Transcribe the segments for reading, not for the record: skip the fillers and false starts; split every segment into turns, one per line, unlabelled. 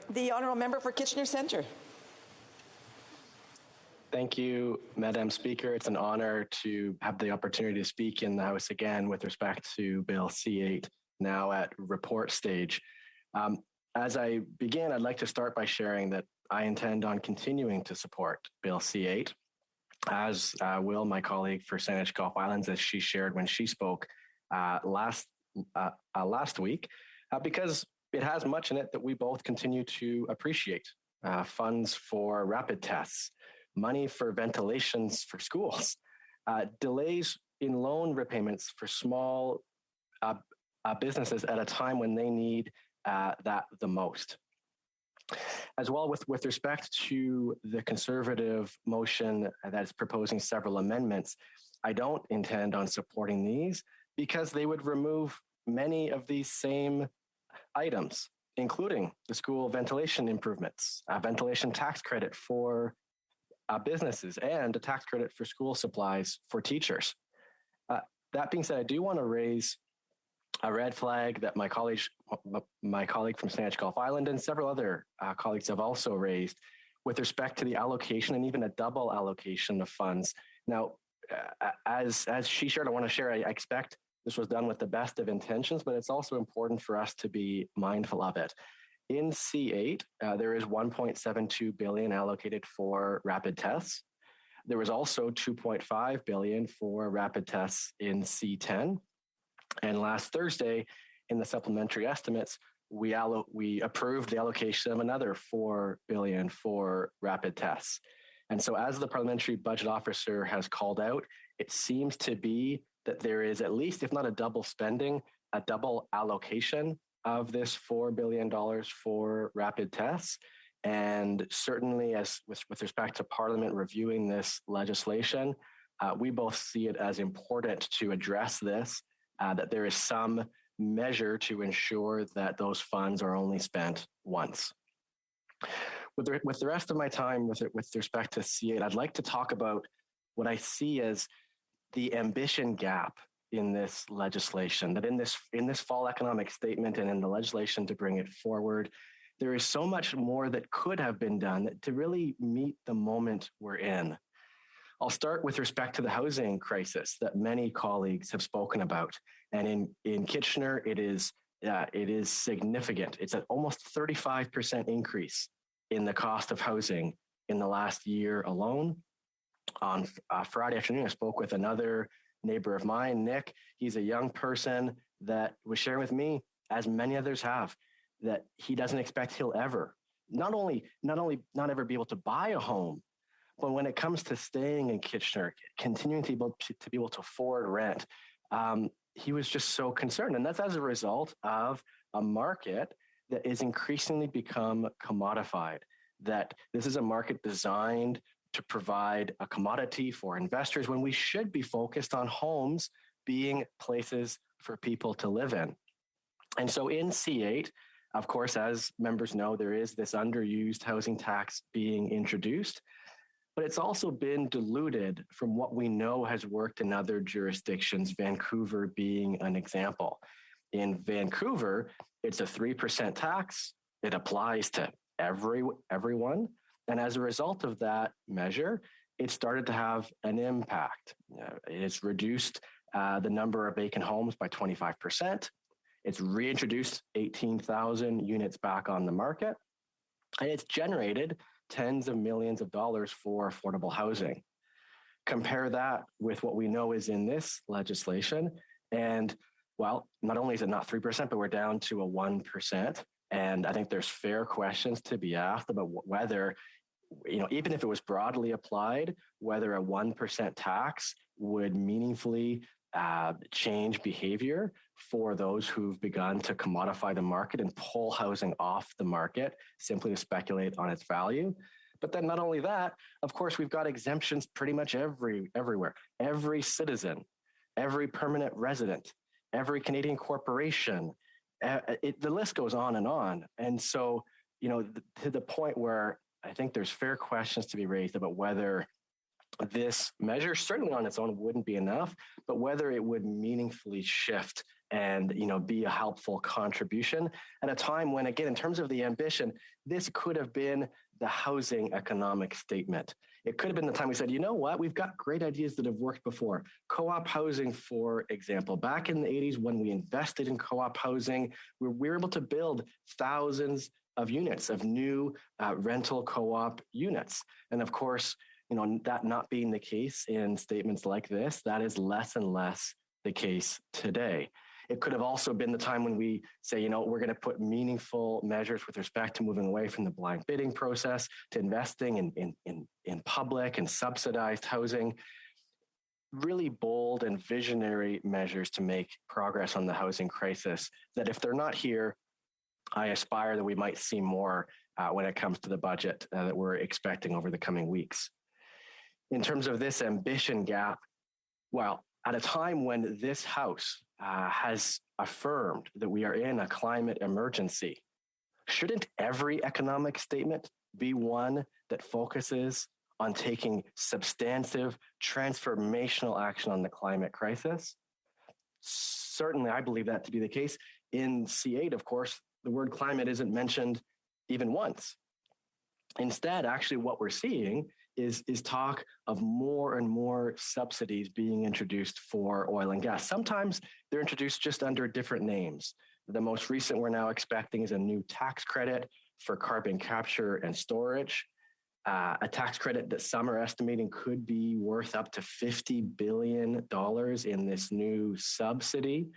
The Honourable Member for Kitchener Centre.
Thank you, Madam Speaker. It's an honor to have the opportunity to speak in the House again with respect to Bill C-8, now at report stage. As I begin, I'd like to start by sharing that I intend on continuing to support Bill C-8, as will my colleague for Saanich Gulf Islands, as she shared when she spoke last week, because it has much in it that we both continue to appreciate. Funds for rapid tests, money for ventilations for schools, delays in loan repayments for small businesses at a time when they need that the most. As well, with respect to the Conservative motion that is proposing several amendments, I don't intend on supporting these because they would remove many of these same items, including the school ventilation improvements, a ventilation tax credit for businesses, and a tax credit for school supplies for teachers. That being said, I do want to raise a red flag that my colleague from Saanich Gulf Island and several other colleagues have also raised with respect to the allocation and even a double allocation of funds. Now, as she shared, I want to share, I expect this was done with the best of intentions, but it's also important for us to be mindful of it. In C8, there is $1.72 billion allocated for rapid tests. There was also $2.5 billion for rapid tests in C10. And last Thursday, in the supplementary estimates, we approved the allocation of another $4 billion for rapid tests. And so as the Parliamentary Budget Officer has called out, it seems to be that there is at least, if not a double spending, a double allocation of this $4 billion for rapid tests. And certainly as with respect to Parliament reviewing this legislation, we both see it as important to address this, that there is some measure to ensure that those funds are only spent once. With the rest of my time with respect to C8, I'd like to talk about what I see as the ambition gap in this legislation, that in this fall economic statement and in the legislation to bring it forward, there is so much more that could have been done to really meet the moment we're in. I'll start with respect to the housing crisis that many colleagues have spoken about. And in Kitchener, it is significant. It's an almost 35% increase in the cost of housing in the last year alone. On Friday afternoon, I spoke with another neighbor of mine, Nick. He's a young person that was sharing with me, as many others have, that he doesn't expect he'll ever, not ever be able to buy a home, but when it comes to staying in Kitchener, continuing to be able to afford rent, he was just so concerned. And that's as a result of a market that is increasingly become commodified, that this is a market designed to provide a commodity for investors when we should be focused on homes being places for people to live in. And so in C8, of course, as members know, there is this underused housing tax being introduced, but it's also been diluted from what we know has worked in other jurisdictions, Vancouver being an example. In Vancouver, it's a 3% tax. It applies to everyone. And as a result of that measure, it started to have an impact. It's reduced the number of vacant homes by 25%. It's reintroduced 18,000 units back on the market. And it's generated tens of millions of dollars for affordable housing. Compare that with what we know is in this legislation. And well, not only is it not 3%, but we're down to a 1%. And I think there's fair questions to be asked about whether, even if it was broadly applied, whether a 1% tax would meaningfully change behavior for those who've begun to commodify the market and pull housing off the market simply to speculate on its value. But then not only that, of course, we've got exemptions pretty much everywhere. Every citizen, every permanent resident, every Canadian corporation, the list goes on. And so, to the point where I think there's fair questions to be raised about whether this measure, certainly on its own, wouldn't be enough, but whether it would meaningfully shift and be a helpful contribution at a time when, again, in terms of the ambition, this could have been the housing economic statement. It could have been the time we said, you know what, we've got great ideas that have worked before. Co-op housing, for example, back in the 80s when we invested in co-op housing, we were able to build thousands of units of new rental co-op units. And of course, that not being the case in statements like this, that is less and less the case today. It could have also been the time when we say, we're going to put meaningful measures with respect to moving away from the blind bidding process to investing in public and subsidized housing. Really bold and visionary measures to make progress on the housing crisis that if they're not here, I aspire that we might see more when it comes to the budget that we're expecting over the coming weeks. In terms of this ambition gap, well, at a time when this House has affirmed that we are in a climate emergency, shouldn't every economic statement be one that focuses on taking substantive, transformational action on the climate crisis? Certainly, I believe that to be the case. In C8, of course, the word climate isn't mentioned even once. Instead, actually, what we're seeing is talk of more and more subsidies being introduced for oil and gas. Sometimes they're introduced just under different names. The most recent we're now expecting is a new tax credit for carbon capture and storage, a tax credit that some are estimating could be worth up to $50 billion in this new subsidy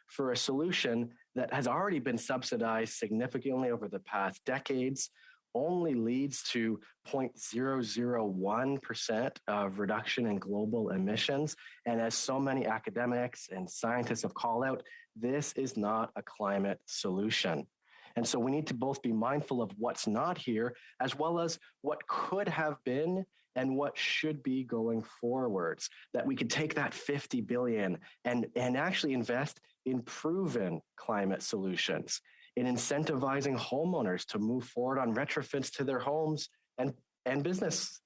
for a solution that has already been subsidized significantly over the past decades, only leads to 0.001% of reduction in global emissions. And as so many academics and scientists have called out, this is not a climate solution. And so we need to both be mindful of what's not here, as well as what could have been and what should be going forwards, that we could take that 50 billion and actually invest in proven climate solutions, in incentivizing homeowners to move forward on retrofits to their homes and businesses.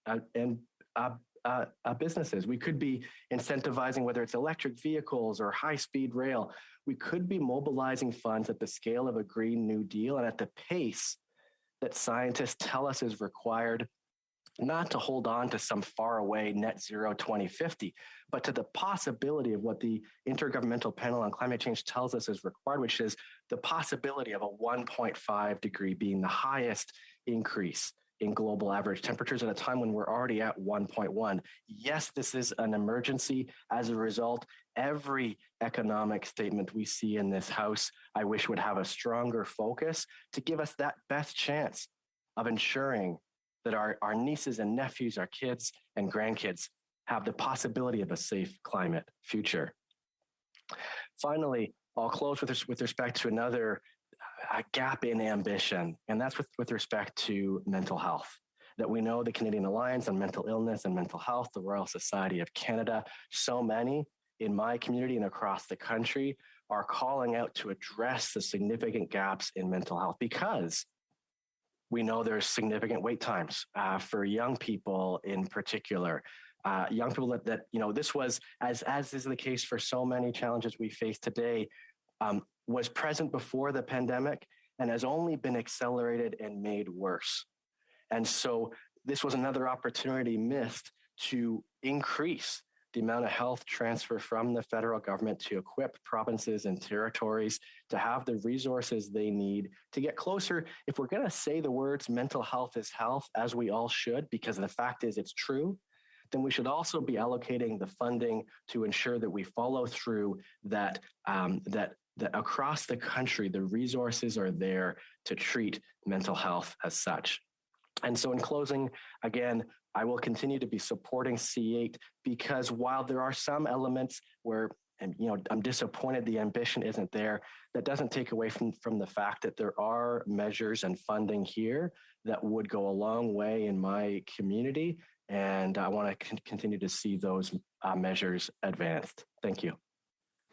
We could be incentivizing whether it's electric vehicles or high-speed rail. We could be mobilizing funds at the scale of a Green New Deal and at the pace that scientists tell us is required, not to hold on to some faraway net zero 2050, but to the possibility of what the Intergovernmental Panel on Climate Change tells us is required, which is the possibility of a 1.5 degree being the highest increase in global average temperatures at a time when we're already at 1.1. Yes, this is an emergency. As a result, every economic statement we see in this House, I wish would have a stronger focus to give us that best chance of ensuring that our nieces and nephews, our kids and grandkids have the possibility of a safe climate future. Finally, I'll close with respect to another gap in ambition, and that's with respect to mental health. That we know the Canadian Alliance on Mental Illness and Mental Health, the Royal Society of Canada, so many in my community and across the country are calling out to address the significant gaps in mental health, because we know there's significant wait times for young people in particular. Young people that this was, as is the case for so many challenges we face today, was present before the pandemic and has only been accelerated and made worse. And so this was another opportunity missed to increase the amount of health transfer from the federal government to equip provinces and territories to have the resources they need to get closer. If we're going to say the words mental health is health, as we all should, because the fact is it's true, then we should also be allocating the funding to ensure that we follow through, that across the country, the resources are there to treat mental health as such. And so in closing, again, I will continue to be supporting C8 because while there are some elements where I'm disappointed the ambition isn't there, that doesn't take away from the fact that there are measures and funding here that would go a long way in my community. And I want to continue to see those measures advanced. Thank you.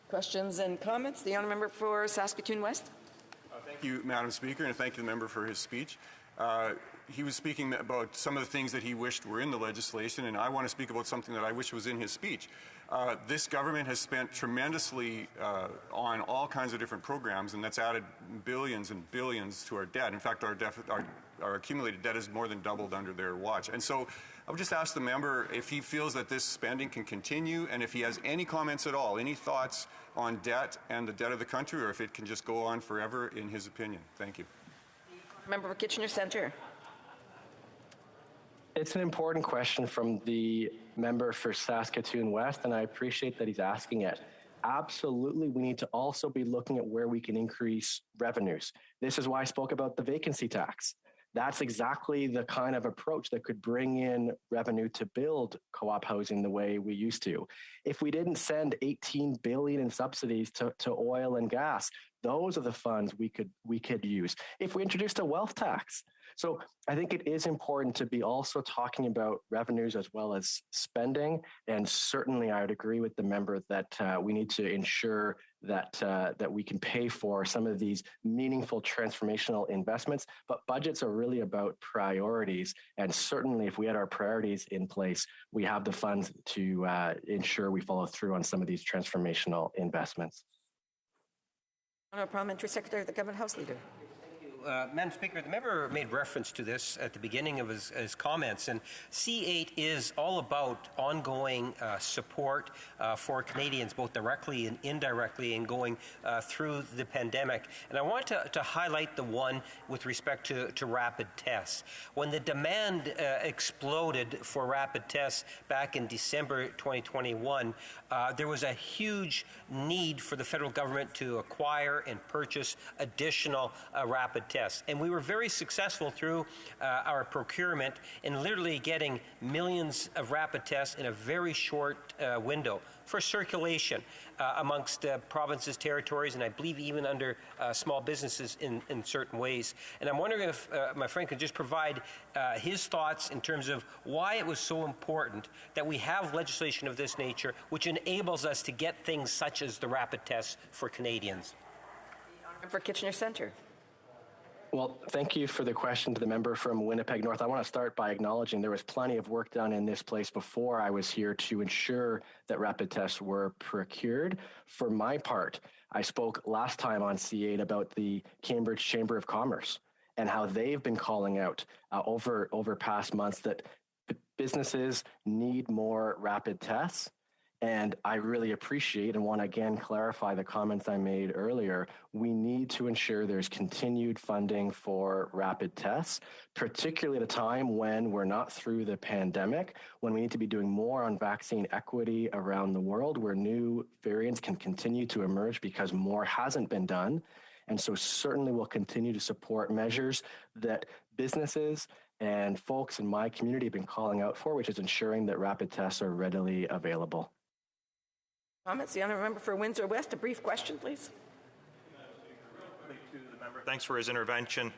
Questions and comments? The honourable member for Saskatoon West.
Thank you, Madam Speaker, and thank you, the member, for his speech. He was speaking about some of the things that he wished were in the legislation, and I want to speak about something that I wish was in his speech. This government has spent tremendously on all kinds of different programs, and that's added billions and billions to our debt. In fact, our accumulated debt has more than doubled under their watch. And so I would just ask the member if he feels that this spending can continue, and if he has any comments at all, any thoughts on debt and the debt of the country, or if it can just go on forever in his opinion. Thank you.
Member for Kitchener Centre.
It's an important question from the member for Saskatoon West, and I appreciate that he's asking it. Absolutely, we need to also be looking at where we can increase revenues. This is why I spoke about the vacancy tax. That's exactly the kind of approach that could bring in revenue to build co-op housing the way we used to. If we didn't send $18 billion in subsidies to oil and gas, those are the funds we could use. If we introduced a wealth tax. So I think it is important to be also talking about revenues as well as spending. And certainly I would agree with the member that we need to ensure that we can pay for some of these meaningful transformational investments. But budgets are really about priorities. And certainly if we had our priorities in place, we have the funds to ensure we follow through on some of these transformational investments.
Honourable Parliamentary Secretary of the Government House Leader.
Madam Speaker, the member made reference to this at the beginning of his comments, and C8 is all about ongoing support for Canadians, both directly and indirectly, and going through the pandemic. And I want to highlight the one with respect to rapid tests. When the demand exploded for rapid tests back in December 2021, there was a huge need for the federal government to acquire and purchase additional rapid tests. And we were very successful through our procurement in literally getting millions of rapid tests in a very short window for circulation amongst provinces, territories, and I believe even under small businesses in certain ways. And I'm wondering if my friend could just provide his thoughts in terms of why it was so important that we have legislation of this nature, which enables us to get things such as the rapid tests for Canadians.
For Kitchener Centre.
Well, thank you for the question to the member from Winnipeg North. I want to start by acknowledging there was plenty of work done in this place before I was here to ensure that rapid tests were procured. For my part, I spoke last time on C8 about the Cambridge Chamber of Commerce and how they've been calling out over past months that businesses need more rapid tests. And I really appreciate and want to again clarify the comments I made earlier. We need to ensure there's continued funding for rapid tests, particularly at a time when we're not through the pandemic, when we need to be doing more on vaccine equity around the world, where new variants can continue to emerge because more hasn't been done. And so certainly we'll continue to support measures that businesses and folks in my community have been calling out for, which is ensuring that rapid tests are readily available.
Comments? The honourable member for Windsor West. A brief question, please.
Thanks for his intervention.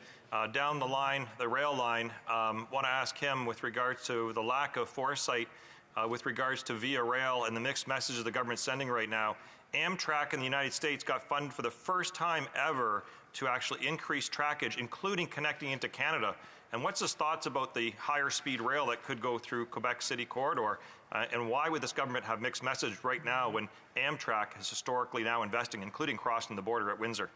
Down the line, the rail line, want to ask him with regards to the lack of foresight with regards to Via Rail and the mixed messages the government's sending right now. Amtrak in the United States got funded for the first time ever to actually increase trackage, including connecting into Canada. And what's his thoughts about the higher speed rail that could go through Quebec City corridor? And why would this government have mixed message right now when Amtrak is historically now investing, including crossing the border at Windsor?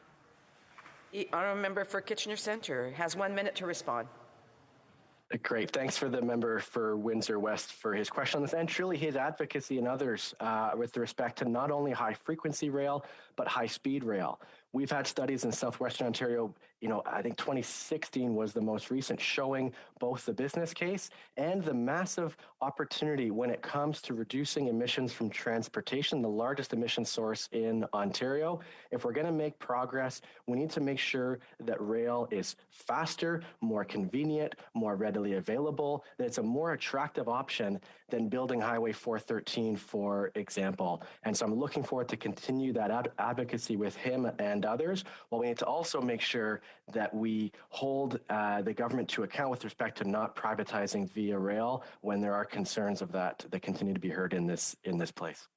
The honourable member for Kitchener Centre has 1 minute to respond.
Great. Thanks for the member for Windsor West for his question on this, and truly his advocacy and others with respect to not only high frequency rail, but high speed rail. We've had studies in Southwestern Ontario, I think 2016 was the most recent, showing both the business case and the massive opportunity when it comes to reducing emissions from transportation, the largest emission source in Ontario. If we're going to make progress, we need to make sure that rail is faster, more convenient, more readily available, that it's a more attractive option than building Highway 413, for example. And so I'm looking forward to continue that advocacy with him and others, while we need to also make sure that we hold the government to account with respect to not privatizing Via Rail when there are concerns of that continue to be heard in this place.